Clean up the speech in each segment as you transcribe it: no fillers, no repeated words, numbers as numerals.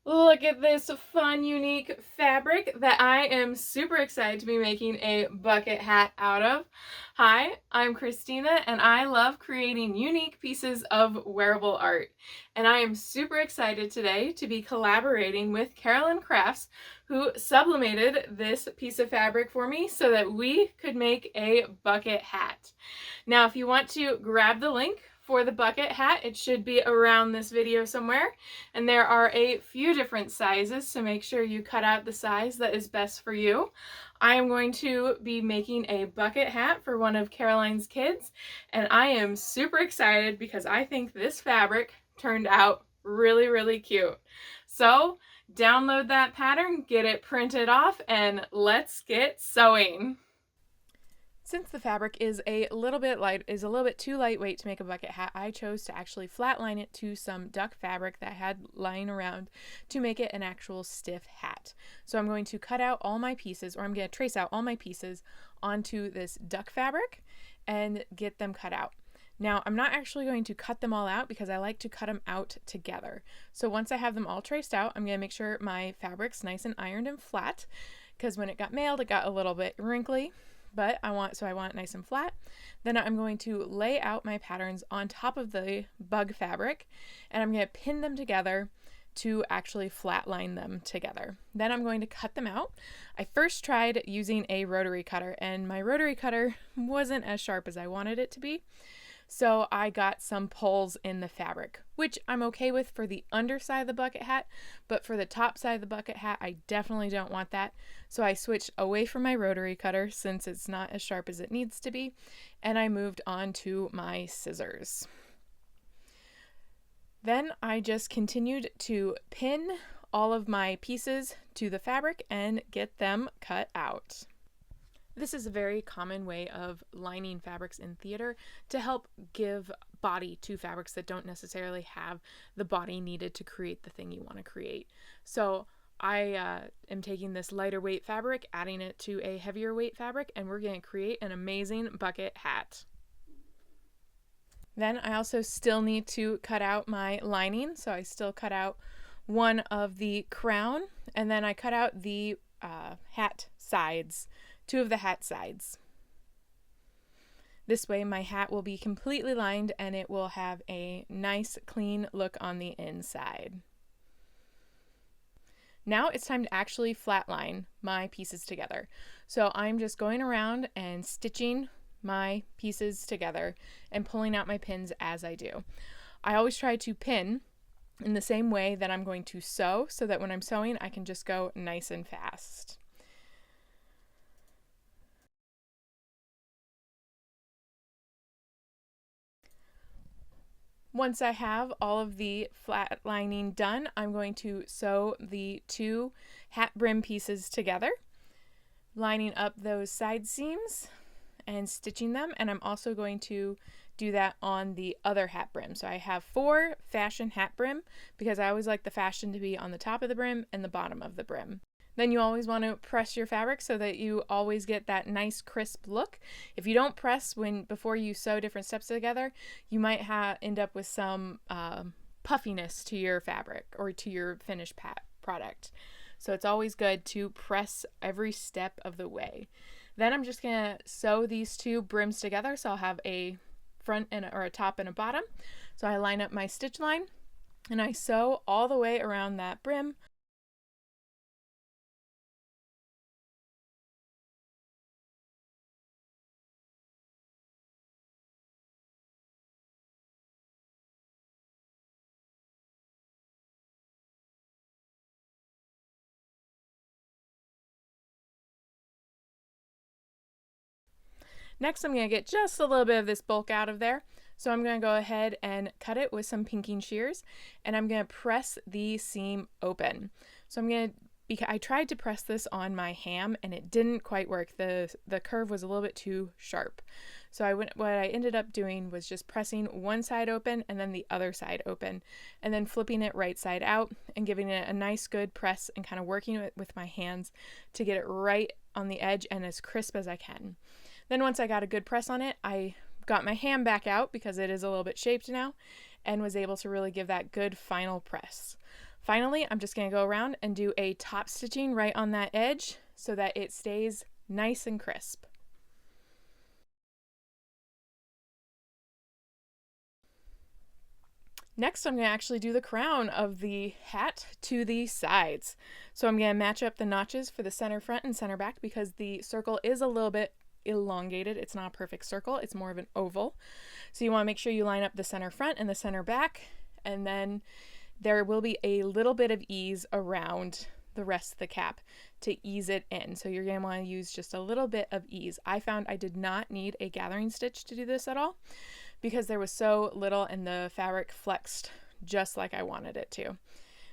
Look at this fun, unique fabric that I am super excited to be making a bucket hat out of. Hi, I'm Christina, and I love creating unique pieces of wearable art. And I am super excited today to be collaborating with Carolyn Crafts, who sublimated this piece of fabric for me so that we could make a bucket hat. Now, if you want to grab the link for the bucket hat, it should be around this video somewhere. And there are a few different sizes, so make sure you cut out the size that is best for you. I am going to be making a bucket hat for one of Caroline's kids, and I am super excited because I think this fabric turned out really, really cute. So download that pattern, get it printed off, and let's get sewing. Since the fabric is a little bit too lightweight to make a bucket hat, I chose to actually flatline it to some duck fabric that I had lying around to make it an actual stiff hat. So I'm going to cut out all my pieces, or I'm going to trace out all my pieces onto this duck fabric and get them cut out. Now, I'm not actually going to cut them all out because I like to cut them out together. So once I have them all traced out, I'm going to make sure my fabric's nice and ironed and flat, because when it got mailed, it got a little bit wrinkly. But I want it nice and flat. Then I'm going to lay out my patterns on top of the bug fabric, and I'm going to pin them together to actually flatline them together. Then I'm going to cut them out. I first tried using a rotary cutter, and my rotary cutter wasn't as sharp as I wanted it to be. So I got some pulls in the fabric, which I'm okay with for the underside of the bucket hat, but for the top side of the bucket hat, I definitely don't want that. So I switched away from my rotary cutter since it's not as sharp as it needs to be, and I moved on to my scissors. Then I just continued to pin all of my pieces to the fabric and get them cut out. This is a very common way of lining fabrics in theater to help give body to fabrics that don't necessarily have the body needed to create the thing you want to create. So I am taking this lighter weight fabric, adding it to a heavier weight fabric, and we're going to create an amazing bucket hat. Then I also still need to cut out my lining, so I still cut out one of the crown, and then I cut out the hat sides. Two of the hat sides. This way my hat will be completely lined and it will have a nice clean look on the inside. Now it's time to actually flatline my pieces together. So I'm just going around and stitching my pieces together and pulling out my pins as I do. I always try to pin in the same way that I'm going to sew, so that when I'm sewing I can just go nice and fast. Once I have all of the flat lining done, I'm going to sew the two hat brim pieces together, lining up those side seams and stitching them, and I'm also going to do that on the other hat brim. So I have 4 fashion hat brim because I always like the fashion to be on the top of the brim and the bottom of the brim. Then you always want to press your fabric so that you always get that nice crisp look. If you don't press before you sew different steps together, you might end up with some puffiness to your fabric or to your finished product. So it's always good to press every step of the way. Then I'm just going to sew these two brims together, so I'll have a front or a top and a bottom. So I line up my stitch line and I sew all the way around that brim. Next, I'm going to get just a little bit of this bulk out of there. So I'm going to go ahead and cut it with some pinking shears, and I'm going to press the seam open. So I tried to press this on my ham and it didn't quite work. The curve was a little bit too sharp. So what I ended up doing was just pressing one side open and then the other side open, and then flipping it right side out and giving it a nice good press and kind of working it with my hands to get it right on the edge and as crisp as I can. Then once I got a good press on it, I got my ham back out because it is a little bit shaped now, and was able to really give that good final press. Finally, I'm just going to go around and do a top stitching right on that edge so that it stays nice and crisp. Next, I'm going to actually do the crown of the hat to the sides. So I'm going to match up the notches for the center front and center back because the circle is a little bit elongated. It's not a perfect circle, it's more of an oval. So you want to make sure you line up the center front and the center back, and then there will be a little bit of ease around the rest of the cap to ease it in. So you're going to want to use just a little bit of ease. I found I did not need a gathering stitch to do this at all because there was so little and the fabric flexed just like I wanted it to.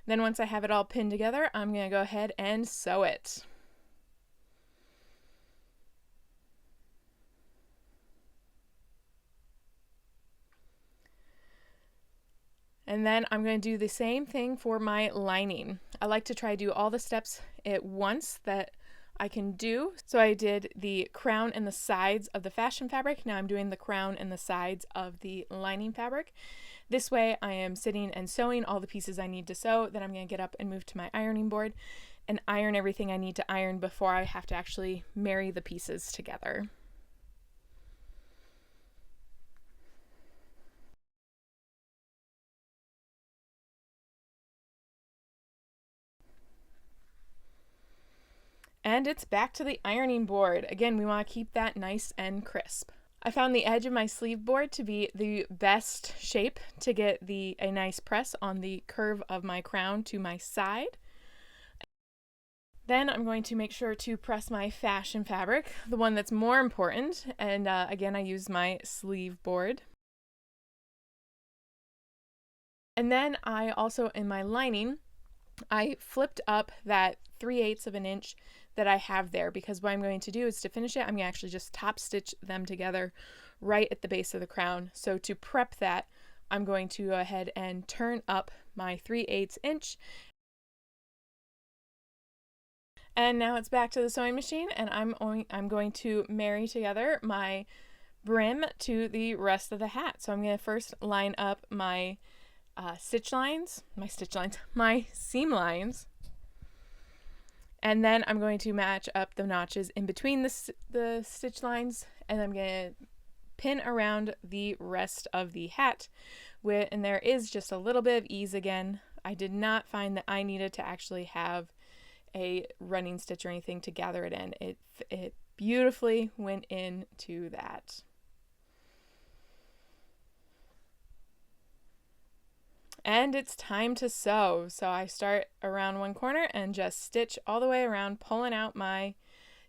Then once I have it all pinned together, I'm going to go ahead and sew it. And then I'm going to do the same thing for my lining. I like to try to do all the steps at once that I can do. So I did the crown and the sides of the fashion fabric. Now I'm doing the crown and the sides of the lining fabric. This way I am sitting and sewing all the pieces I need to sew. Then I'm going to get up and move to my ironing board and iron everything I need to iron before I have to actually marry the pieces together. And it's back to the ironing board. Again, we want to keep that nice and crisp. I found the edge of my sleeve board to be the best shape to get a nice press on the curve of my crown to my side. Then I'm going to make sure to press my fashion fabric, the one that's more important, and again I use my sleeve board. And then I also, in my lining, I flipped up that 3/8 of an inch that I have there, because what I'm going to do is to finish it, I'm going to actually just top stitch them together right at the base of the crown. So to prep that, I'm going to go ahead and turn up my 3/8 inch. And now it's back to the sewing machine, and I'm going to marry together my brim to the rest of the hat. So I'm going to first line up my my seam lines, and then I'm going to match up the notches in between the stitch lines, and I'm going to pin around the rest of the hat and there is just a little bit of ease again. I did not find that I needed to actually have a running stitch or anything to gather it in. It beautifully went into that. And it's time to sew. So I start around one corner and just stitch all the way around, pulling out my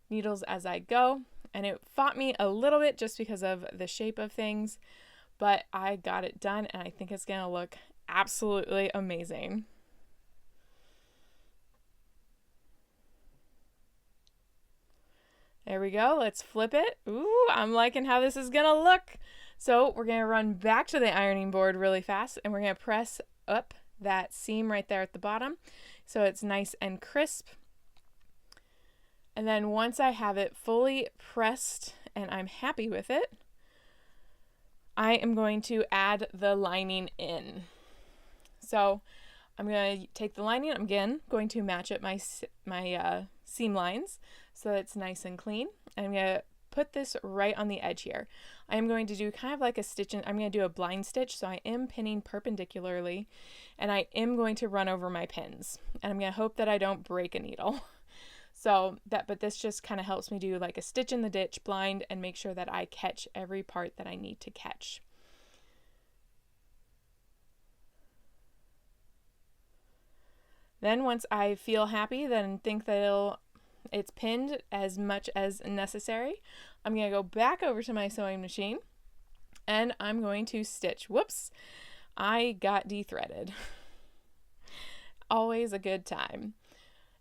needles as I go. And it fought me a little bit just because of the shape of things, but I got it done and I think it's going to look absolutely amazing. There we go. Let's flip it. Ooh, I'm liking how this is going to look. So we're going to run back to the ironing board really fast, and we're going to press up that seam right there at the bottom so it's nice and crisp. And then once I have it fully pressed and I'm happy with it, I am going to add the lining in. So I'm going to take the lining, I'm again going to match up my seam lines so that it's nice and clean. And I'm going to put this right on the edge here. I am going to do kind of like a stitch, I'm going to do a blind stitch, so I am pinning perpendicularly, and I am going to run over my pins, and I'm going to hope that I don't break a needle. But this just kind of helps me do like a stitch in the ditch blind and make sure that I catch every part that I need to catch. Then once I feel happy, then think that it's pinned as much as necessary, I'm going to go back over to my sewing machine and I'm going to stitch. Whoops, I got de-threaded. Always a good time.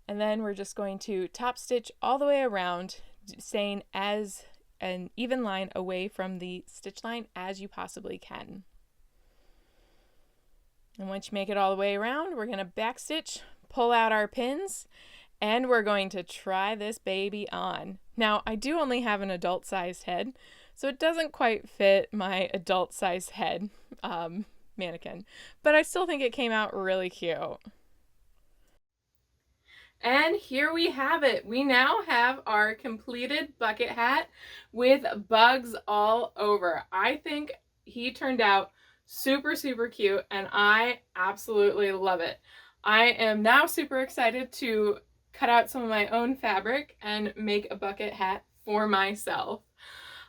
And then we're just going to top stitch all the way around, staying as an even line away from the stitch line as you possibly can. And once you make it all the way around, we're going to back stitch, pull out our pins, and we're going to try this baby on. Now, I do only have an adult-sized head, so it doesn't quite fit my adult-sized head mannequin, but I still think it came out really cute. And here we have it. We now have our completed bucket hat with bugs all over. I think he turned out super, super cute, and I absolutely love it. I am now super excited to cut out some of my own fabric and make a bucket hat for myself.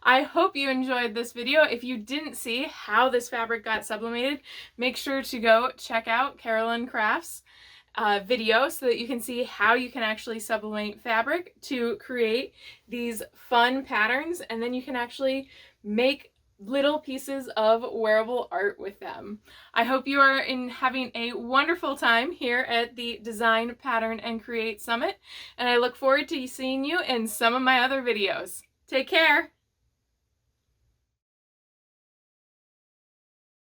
I hope you enjoyed this video. If you didn't see how this fabric got sublimated, make sure to go check out Carolyn Crafts' video so that you can see how you can actually sublimate fabric to create these fun patterns, and then you can actually make little pieces of wearable art with them. I hope you are having a wonderful time here at the Design, Pattern, and Create Summit, and I look forward to seeing you in some of my other videos. Take care!